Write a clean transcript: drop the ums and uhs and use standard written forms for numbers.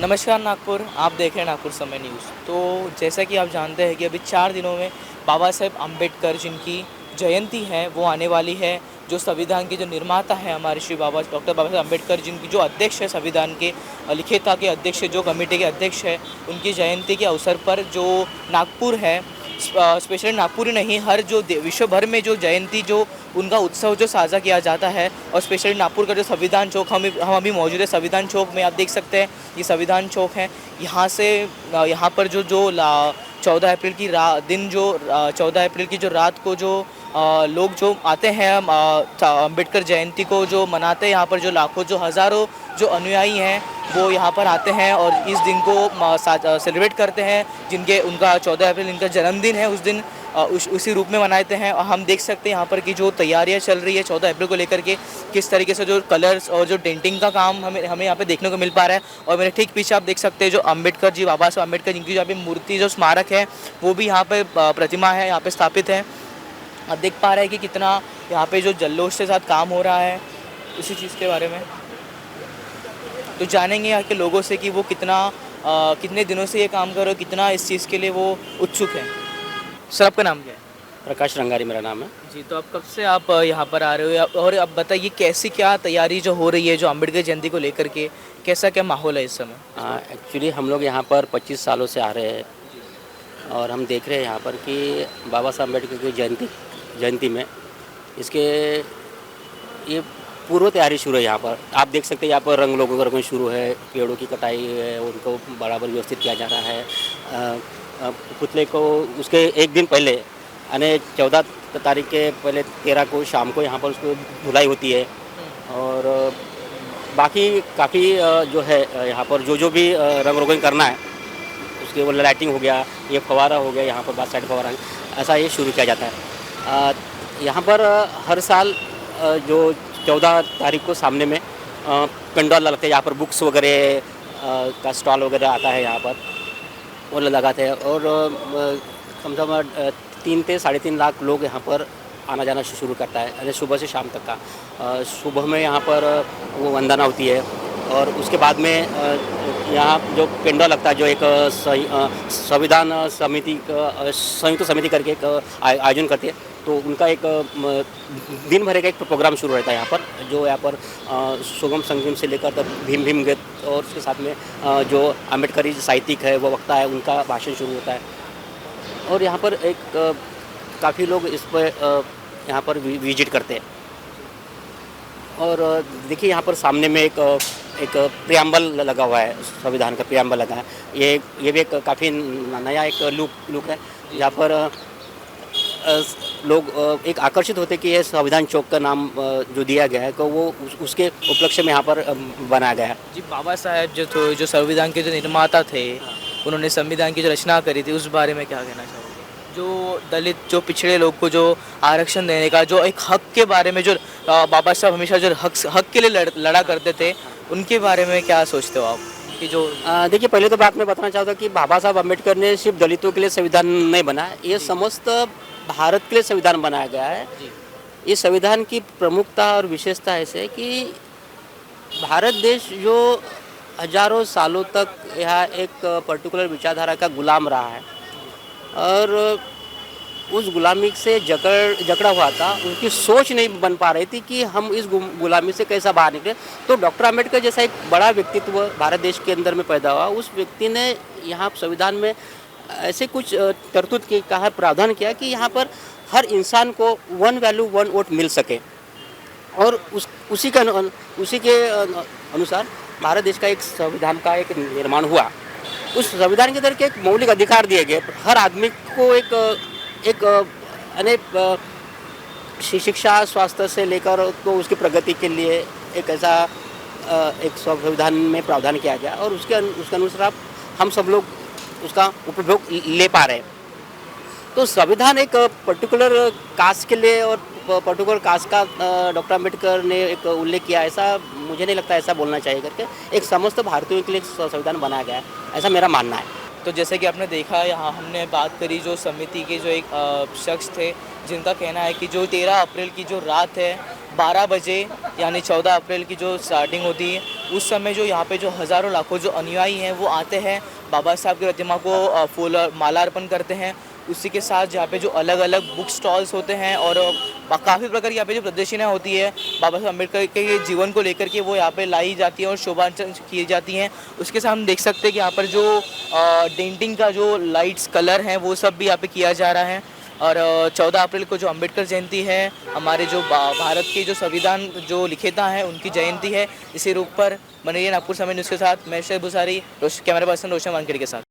नमस्कार नागपुर, आप देख रहे हैं नागपुर समय न्यूज़। तो जैसा कि आप जानते हैं कि अभी 4 दिनों में बाबा साहेब अम्बेडकर जिनकी जयंती है वो आने वाली है। जो संविधान के जो निर्माता हैं हमारे श्री बाबा डॉक्टर बाबा साहेब अम्बेडकर जिनकी जो अध्यक्ष है संविधान के लिखिता के अध्यक्ष जो कमेटी के अध्यक्ष है, उनकी जयंती के अवसर पर जो नागपुर है, स्पेशली नागपुर ही नहीं हर जो विश्व भर में जो जयंती जो उनका उत्सव जो साझा किया जाता है। और स्पेशली नागपुर का जो संविधान चौक हम अभी मौजूद है संविधान चौक में, आप देख सकते हैं ये संविधान चौक है। यहाँ से यहाँ पर जो जो 14 अप्रैल की दिन जो 14 अप्रैल की जो रात को जो लोग जो आते हैं अम्बेडकर जयंती को जो मनाते हैं, यहाँ पर जो लाखों जो हज़ारों जो अनुयायी हैं वो यहाँ पर आते हैं और इस दिन को सेलिब्रेट करते हैं। जिनके उनका 14 अप्रैल इनका जन्मदिन है, उस दिन उसी रूप में मनाते हैं। और हम देख सकते हैं यहाँ पर की जो तैयारियाँ चल रही है 14 अप्रैल को लेकर के, किस तरीके से जो कलर्स और जो डेंटिंग का काम हमें यहाँ पे देखने को मिल पा रहा है। और मेरे ठीक पीछे आप देख सकते हैं जो अम्बेडकर जी, बाबा साहब अम्बेडकर जिनकी जो अभी मूर्ति जो स्मारक है वो भी यहाँ पे प्रतिमा है यहाँ पे स्थापित है। आप देख पा रहे हैं कि कितना यहाँ पे जो जल्लोष के साथ काम हो रहा है इसी चीज़ के बारे में। तो जानेंगे यहाँ के लोगों से कि वो कितने दिनों से ये काम कर रहे हो, कितना इस चीज़ के लिए वो उत्सुक है। सर आपका नाम क्या है? प्रकाश रंगारी मेरा नाम है। जी, तो अब कब से आप यहाँ पर आ रहे हो और अब बताइए कैसी क्या तैयारी जो हो रही है जो अम्बेडकर जयंती को लेकर के, कैसा क्या माहौल है इस समय? एक्चुअली हम लोग यहाँ पर 25 सालों से आ रहे हैं और हम देख रहे हैं यहाँ पर कि बाबा साहब अम्बेडकर की जयंती में इसके ये पूर्व तैयारी शुरू है। यहाँ पर आप देख सकते हैं यहाँ पर रंग लोगों का रंग शुरू है, पेड़ों की कटाई है, उनको बराबर व्यवस्थित किया जा रहा है। पुतले को उसके एक दिन पहले यानी 14 तारीख के पहले 13 को शाम को यहाँ पर उसको धुलाई होती है। और बाकी काफ़ी जो है यहाँ पर जो भी रंग रोगन करना है उसके वो लाइटिंग हो गया, ये फवारा हो गया, यहाँ पर बात साइड फवारा, ऐसा ये शुरू किया जाता है। यहाँ पर हर साल जो 14 तारीख को सामने में पंडाल लगते हैं, यहाँ पर बुक्स वगैरह का स्टॉल वगैरह आता है, यहाँ पर वो लगाते हैं। और कम से कम 3 से 3.5 लाख लोग यहाँ पर आना जाना शुरू करता है, यानी सुबह से शाम तक का। सुबह में यहाँ पर वो वंदना होती है और उसके बाद में यहाँ जो पेंडा लगता है, जो एक संविधान समिति का संयुक्त समिति करके एक आयोजन करती है, तो उनका एक दिन भर का एक प्रोग्राम शुरू रहता है यहाँ पर। जो यहाँ पर सुगम संगम से लेकर तक भीम गीत और उसके साथ में जो अम्बेडकरी साहित्यिक है वो वक्ता है, उनका भाषण शुरू होता है। और यहाँ पर एक काफ़ी लोग इस पर यहाँ पर विजिट करते हैं। और देखिए यहाँ पर सामने में एक प्रियम्बल लगा हुआ है, संविधान का प्रियम्बल लगा है। ये भी एक काफ़ी नया एक लुक है। यहाँ पर लोग एक आकर्षित होते कि ये संविधान चौक का नाम जो दिया गया है तो वो उसके उपलक्ष्य में यहाँ पर बनाया गया है। जी, बाबा साहेब जो संविधान के जो निर्माता थे, उन्होंने संविधान की जो रचना करी थी, उस बारे में क्या कहना चाहोगे? जो दलित जो पिछड़े लोग को जो आरक्षण देने का जो एक हक के बारे में जो बाबा साहब हमेशा जो हक के लिए लड़ा करते थे, उनके बारे में क्या सोचते हो आप? कि जो देखिए, पहले तो बात मैं बताना चाहता हूँ कि बाबा साहब अम्बेडकर ने सिर्फ दलितों के लिए संविधान नहीं बनाया, ये समस्त भारत के लिए संविधान बनाया गया है। इस संविधान की प्रमुखता और विशेषता ऐसे है कि भारत देश जो हजारों सालों तक यहाँ एक पर्टिकुलर विचारधारा का गुलाम रहा है और उस गुलामी से जकड़ा हुआ था, उनकी सोच नहीं बन पा रही थी कि हम इस गुलामी से कैसा बाहर निकले। तो डॉक्टर अम्बेडकर जैसा एक बड़ा व्यक्तित्व भारत देश के अंदर में पैदा हुआ, उस व्यक्ति ने यहाँ संविधान में ऐसे कुछ तरतूद की कहा, प्रावधान किया कि यहाँ पर हर इंसान को 1 वैल्यू 1 वोट मिल सके। और उसी के अनुसार भारत देश का एक संविधान का एक निर्माण हुआ। उस संविधान के अंदर के एक मौलिक अधिकार दिए गए, हर आदमी को एक अनेक शिक्षा, स्वास्थ्य से लेकर तो उसकी प्रगति के लिए एक ऐसा एक संविधान में प्रावधान किया गया और उसके अनुसार हम सब लोग उसका उपभोग ले पा रहे हैं। तो संविधान एक पर्टिकुलर कास्ट के लिए और पर्टिकुलर कास्ट का डॉक्टर अम्बेडकर ने एक उल्लेख किया, ऐसा मुझे नहीं लगता ऐसा बोलना चाहिए करके। एक समस्त भारतीयों के लिए संविधान बनाया गया है, ऐसा मेरा मानना है। तो जैसे कि आपने देखा, यहाँ हमने बात करी जो समिति के जो एक शख्स थे जिनका कहना है कि जो 13 अप्रैल की जो रात है 12 बजे यानी 14 अप्रैल की जो स्टार्टिंग होती है, उस समय जो यहाँ पे जो हज़ारों लाखों जो अनुयायी हैं वो आते हैं, बाबा साहब की प्रतिमा को फूल और माला अर्पण करते हैं। उसी के साथ यहाँ पे जो अलग अलग बुक स्टॉल्स होते हैं और काफ़ी प्रकार की यहाँ पे जो प्रदर्शनियाँ होती है बाबा साहब अम्बेडकर के जीवन को लेकर के, वो यहाँ पे लाई जाती है और शोभायात्रा की जाती हैं। उसके साथ हम देख सकते हैं कि यहाँ पर जो डेंटिंग का जो लाइट्स कलर हैं वो सब भी यहाँ पे किया जा रहा है। और 14 अप्रैल को जो अम्बेडकर जयंती है, हमारे जो भारत के जो संविधान जो लिखिता है उनकी जयंती है। इसी रूप पर बने रहिए नागपुर समय न्यूज़ के साथ। मैं शहर भुसारी, कैमरा पर्सन रोशन वानखेड़े के साथ।